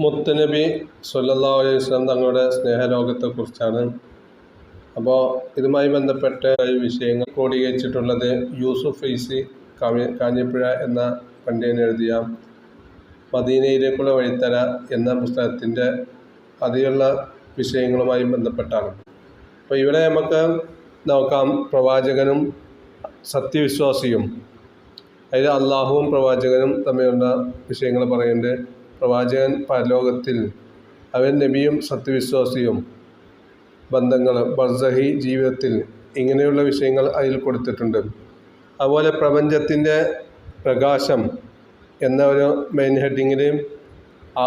മുത്തുനബി സ്വല്ലല്ലാഹു അലൈഹി വസല്ലം തങ്ങളുടെ സ്നേഹലോകത്തെക്കുറിച്ചാണ്. അപ്പോൾ ഇതുമായി ബന്ധപ്പെട്ട വിഷയങ്ങൾ ക്രോഡീകരിച്ചിട്ടുള്ളത് യൂസുഫ് ഫൈസി കാഞ്ഞിപ്പുഴ എന്ന പണ്ഡിതൻ എഴുതിയ മദീനയിലേക്കുള്ള വഴിത്തര എന്ന പുസ്തകത്തിൻ്റെ അതിലുള്ള വിഷയങ്ങളുമായി ബന്ധപ്പെട്ടാണ്. അപ്പോൾ ഇവിടെ നമുക്ക് നോക്കാം, പ്രവാചകനും സത്യവിശ്വാസിയും, അതിൽ അള്ളാഹുവും പ്രവാചകനും തമ്മിലുള്ള വിഷയങ്ങൾ പറയുന്നുണ്ട്. പ്രവാചകൻ പരലോകത്തിൽ, അവൻ നബിയും സത്യവിശ്വാസിയും, ബന്ധങ്ങൾ, ബർസഹി ജീവിതത്തിൽ, ഇങ്ങനെയുള്ള വിഷയങ്ങൾ അതിൽ കൊടുത്തിട്ടുണ്ട്. അതുപോലെ പ്രപഞ്ചത്തിൻ്റെ പ്രകാശം എന്ന ഒരു മെയിൻ ഹെഡിങ്ങിൽ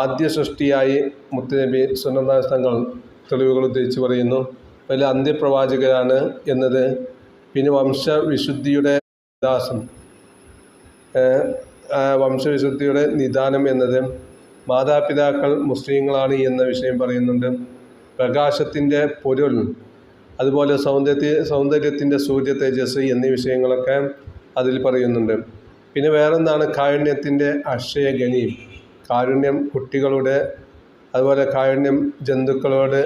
ആദ്യ സൃഷ്ടിയായി മുത്തുനബി സ്വല്ലല്ലാഹു അലൈഹി വസല്ലം തെളിവുകൾ ഉദ്ധരിച്ച് പറയുന്നു. അതിൽ അന്ത്യപ്രവാചകനാണ് എന്നത്. പിന്നെ വംശവിശുദ്ധിയുടെ നിദാനം എന്നത്, മാതാപിതാക്കൾ മുസ്ലിങ്ങളാണ് എന്ന വിഷയം പറയുന്നുണ്ട്. പ്രകാശത്തിൻ്റെ പൊരുൾ, അതുപോലെ സൗന്ദര്യത്തിൻ്റെ സൂര്യ തേജസ് എന്നീ വിഷയങ്ങളൊക്കെ അതിൽ പറയുന്നുണ്ട്. പിന്നെ വേറൊന്നാണ് കാരുണ്യത്തിൻ്റെ അക്ഷയഖനി. കാരുണ്യം കുട്ടികളുടെ, അതുപോലെ കാരുണ്യം ജന്തുക്കളോട്,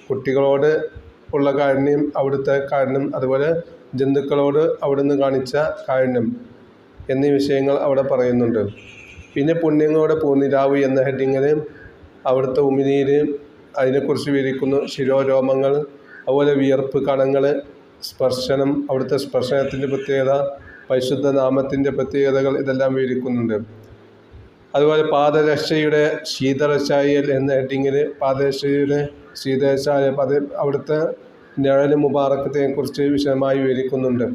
കുട്ടികളോട് ഉള്ള കാരുണ്യം, അവിടുത്തെ കാരുണ്യം, അതുപോലെ ജന്തുക്കളോട് അവിടുന്ന് കാണിച്ച കാരുണ്യം എന്നീ വിഷയങ്ങൾ അവിടെ പറയുന്നുണ്ട്. പിന്നെ പുണ്യങ്ങളുടെ പൂനിലാവ് എന്ന ഹെഡിങ്ങിൽ അവിടുത്തെ ഉമിനീര്, അതിനെക്കുറിച്ച് വിവരിക്കുന്നു. ശിരോരോമങ്ങൾ, അതുപോലെ വിയർപ്പ് കണങ്ങൾ, സ്പർശനം, അവിടുത്തെ സ്പർശനത്തിൻ്റെ പ്രത്യേകത, പരിശുദ്ധ നാമത്തിൻ്റെ പ്രത്യേകതകൾ, ഇതെല്ലാം വിവരിക്കുന്നുണ്ട്. അതുപോലെ പാദരക്ഷയുടെ ശീതളച്ചായൽ എന്ന ഹെഡിങ്ങിൽ പാദരക്ഷയുടെ ശീതളച്ചായ അവിടുത്തെ നിഴൽ മുബാറക്കത്തെക്കുറിച്ച് വിശദമായി വിവരിക്കുന്നുണ്ട്.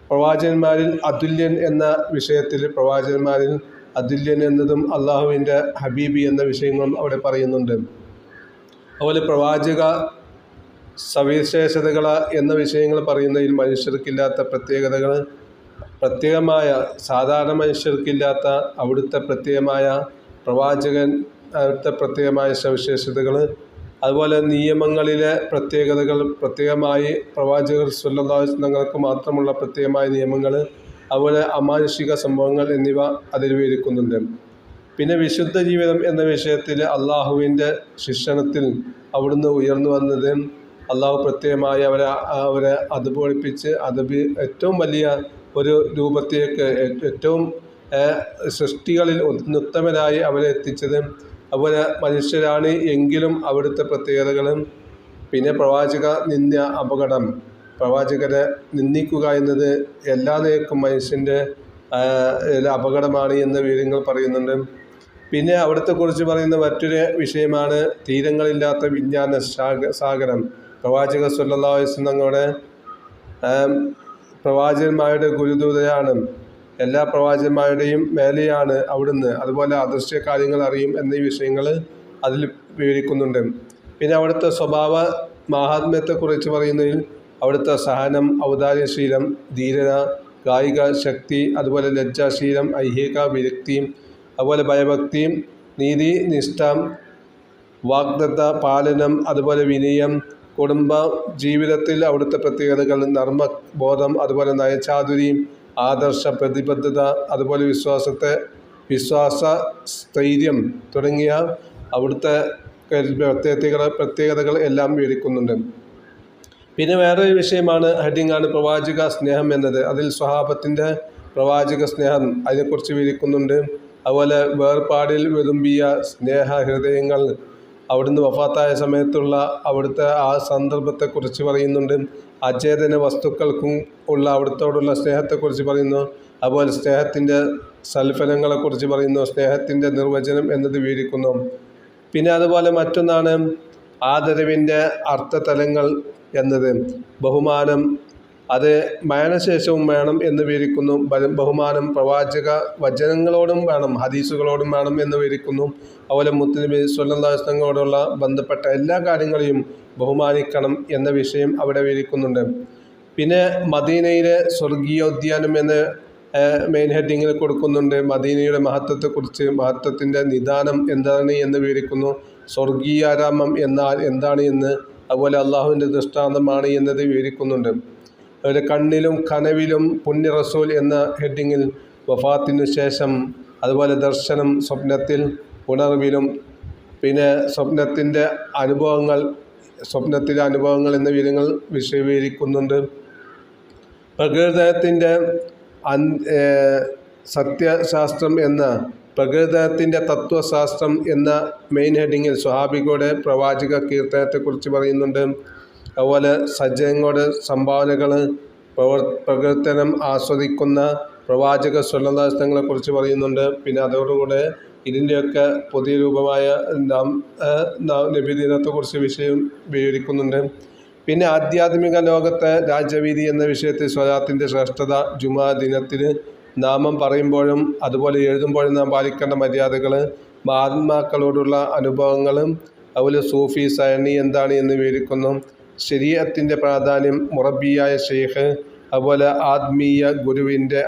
പ്രവാചകന്മാരിൽ അതുല്യൻ എന്ന വിഷയത്തിൽ, പ്രവാചകന്മാരിൽ അതുല്യൻ എന്നതും അള്ളാഹുവിൻ്റെ ഹബീബി എന്ന വിഷയങ്ങളും അവിടെ പറയുന്നുണ്ട്. അതുപോലെ പ്രവാചക സവിശേഷതകൾ എന്ന വിഷയങ്ങൾ പറയുന്നതിൽ മനുഷ്യർക്കില്ലാത്ത പ്രത്യേകതകൾ, പ്രത്യേകമായ, സാധാരണ മനുഷ്യർക്കില്ലാത്ത അവിടുത്തെ പ്രത്യേകമായ പ്രവാചകൻ, അവിടുത്തെ പ്രത്യേകമായ സവിശേഷതകൾ, അതുപോലെ നിയമങ്ങളിലെ പ്രത്യേകതകൾ, പ്രത്യേകമായി പ്രവാചകർ സ്വല്ലല്ലാഹു അലൈഹി വസല്ലം തങ്ങൾക്ക് മാത്രമുള്ള പ്രത്യേകമായ നിയമങ്ങൾ, അതുപോലെ അമാനുഷിക സംഭവങ്ങൾ എന്നിവ അതിൽ വിവരിക്കുന്നുണ്ട്. പിന്നെ വിശുദ്ധ ജീവിതം എന്ന വിഷയത്തിൽ അള്ളാഹുവിൻ്റെ ശിക്ഷണത്തിൽ അവിടുന്ന് ഉയർന്നു വന്നത്, അള്ളാഹു പ്രത്യേകമായി അവരെ അതബ് പഠിപ്പിച്ച്, അതബ് ഏറ്റവും വലിയ ഒരു രൂപത്തിലേക്ക്, ഏറ്റവും സൃഷ്ടികളിൽ ഉത്തമരായി അവരെ എത്തിച്ചത്, അതുപോലെ മനുഷ്യരാണ് എങ്കിലും അവിടുത്തെ പ്രത്യേകതകളും. പിന്നെ പ്രവാചക നിന്ദ, അപകടം, പ്രവാചകരെ നിന്ദിക്കുക എന്നത് എല്ലാ നിലക്കും മനുഷ്യൻ്റെ അപകടമാണ് എന്ന വിവരങ്ങൾ പറയുന്നുണ്ട്. പിന്നെ അവിടുത്തെ കുറിച്ച് പറയുന്ന മറ്റൊരു വിഷയമാണ് തീരങ്ങളില്ലാത്ത വിജ്ഞാന സാഗരം. പ്രവാചക സ്വല്ലല്ലാഹു അലൈഹി വസല്ലം തങ്ങളുടെ പ്രവാചകന്മാരുടെ ഗുരുദൂതയാണ്, എല്ലാ പ്രവാചകന്മാരുടെയും മേലെയാണ് അവിടുന്ന്, അതുപോലെ അദൃശ്യ കാര്യങ്ങൾ അറിയും എന്നീ വിഷയങ്ങൾ അതിൽ വിവരിക്കുന്നുണ്ട്. പിന്നെ അവിടുത്തെ സ്വഭാവ മാഹാത്മ്യത്തെക്കുറിച്ച് പറയുന്നതിൽ അവിടുത്തെ സഹനം, ഔദാര്യശീലം, ധീരത, കായിക ശക്തി, അതുപോലെ ലജ്ജാശീലം, ഐഹിക വിരക്തി, അതുപോലെ ഭയഭക്തിയും, നീതി നിഷ്ഠ, വാഗ്ദത്ത പാലനം, അതുപോലെ വിനയം, കുടുംബ ജീവിതത്തിൽ അവിടുത്തെ പ്രത്യേകതകൾ, നർമ്മബോധം, അതുപോലെ നയചാതുരി, ആദർശ പ്രതിബദ്ധത, അതുപോലെ വിശ്വാസ സ്ഥൈര്യം തുടങ്ങിയ അവിടുത്തെ പ്രത്യേകതകൾ എല്ലാം വിവരിക്കുന്നുണ്ട്. പിന്നെ വേറൊരു വിഷയമാണ്, ഹെഡിങ്ങാണ് പ്രവാചക സ്നേഹം എന്നത്. അതിൽ സ്വഹാബത്തിൻ്റെ പ്രവാചക സ്നേഹം അതിനെക്കുറിച്ച് വിവരിക്കുന്നുണ്ട്. അതുപോലെ വേർപാടിൽ വിതുമ്പിയ സ്നേഹ ഹൃദയങ്ങൾ, അവിടുന്ന് വഫാത്തായ സമയത്തുള്ള അവിടുത്തെ ആ സന്ദർഭത്തെക്കുറിച്ച് പറയുന്നുണ്ട്. അചേതന വസ്തുക്കൾക്കും ഉള്ള അവിടുത്തോടുള്ള സ്നേഹത്തെക്കുറിച്ച് പറയുന്നു. അതുപോലെ സ്നേഹത്തിൻ്റെ സൽഫലങ്ങളെക്കുറിച്ച് പറയുന്നു. സ്നേഹത്തിൻ്റെ നിർവചനം എന്നത് വിവരിക്കുന്നു. പിന്നെ അതുപോലെ മറ്റൊന്നാണ് ആദരവിൻ്റെ അർത്ഥതലങ്ങൾ എന്നത്. ബഹുമാനം, അത് മരണശേഷവും വേണം എന്ന് വിവരിക്കുന്നു. ബഹുമാനം പ്രവാചക വചനങ്ങളോടും വേണം, ഹദീസുകളോടും വേണം എന്ന് വിവരിക്കുന്നു. അതുപോലെ മുത്തുനബി സ്വല്ലല്ലാഹു അലൈഹി വസല്ലമയോടുള്ള ബന്ധപ്പെട്ട എല്ലാ കാര്യങ്ങളെയും ബഹുമാനിക്കണം എന്ന വിഷയം അവിടെ വിവരിക്കുന്നുണ്ട്. പിന്നെ മദീനയിലെ സ്വർഗീയോദ്യാനം എന്ന മെയിൻ ഹെഡിങ്ങിൽ കൊടുക്കുന്നുണ്ട്. മദീനയുടെ മഹത്വത്തെക്കുറിച്ച്, മഹത്വത്തിൻ്റെ നിദാനം എന്താണ് എന്ന് വിവരിക്കുന്നു. സ്വർഗീയാരാമം എന്നാൽ എന്താണ് എന്ന്, അതുപോലെ അള്ളാഹുവിൻ്റെ ദൃഷ്ടാന്തമാണ് എന്നത് വിവരിക്കുന്നുണ്ട്. അതുപോലെ കണ്ണിലും കനവിലും പുണ്യ റസൂൽ എന്ന ഹെഡിങ്ങിൽ വഫാത്തിനു ശേഷം, അതുപോലെ ദർശനം, സ്വപ്നത്തിൽ, ഉണർവിലും പിന്നെ സ്വപ്നത്തിലെ അനുഭവങ്ങൾ എന്ന വിവരങ്ങൾ വിശദീകരിക്കുന്നുണ്ട്. പ്രകൃതത്തിൻ്റെ സത്യശാസ്ത്രം എന്ന പ്രകൃതത്തിൻ്റെ തത്വശാസ്ത്രം എന്ന മെയിൻ ഹെഡിങ്ങിൽ സ്വഹാബികളുടെ പ്രവാചക കീർത്തനത്തെക്കുറിച്ച് പറയുന്നുണ്ട്. അതുപോലെ സജ്ജനങ്ങളുടെ സംഭാവനകൾ, പ്രകീർത്തനം ആസ്വദിക്കുന്ന പ്രവാചക സ്വല്ലല്ലാഹു അലൈഹി വസല്ലമയെ കുറിച്ച് പറയുന്നുണ്ട്. പിന്നെ അതോടുകൂടെ ഇതിൻ്റെയൊക്കെ പുതിയ രൂപമായ നബിദിനത്തെക്കുറിച്ച് വിഷയം വിവരിക്കുന്നുണ്ട്. പിന്നെ ആധ്യാത്മിക ലോകത്തെ രാജവീതി എന്ന വിഷയത്തിൽ സ്വലാത്തിൻ്റെ ശ്രേഷ്ഠത, ജുമാ ദിനത്തിന് നാമം പറയുമ്പോഴും അതുപോലെ എഴുതുമ്പോഴും നാം പാലിക്കേണ്ട മര്യാദകൾ, മഹാത്മാക്കളോടുള്ള അനുഭവങ്ങളും അതുപോലെ സൂഫി സയനി എന്താണ് എന്ന് വിവരിക്കുന്നു. ശരീഅത്തിൻ്റെ പ്രാധാന്യം, മുറബിയായ ഷെയ്ഖ്, അതുപോലെ ആത്മീയ ഗുരുവിൻ്റെ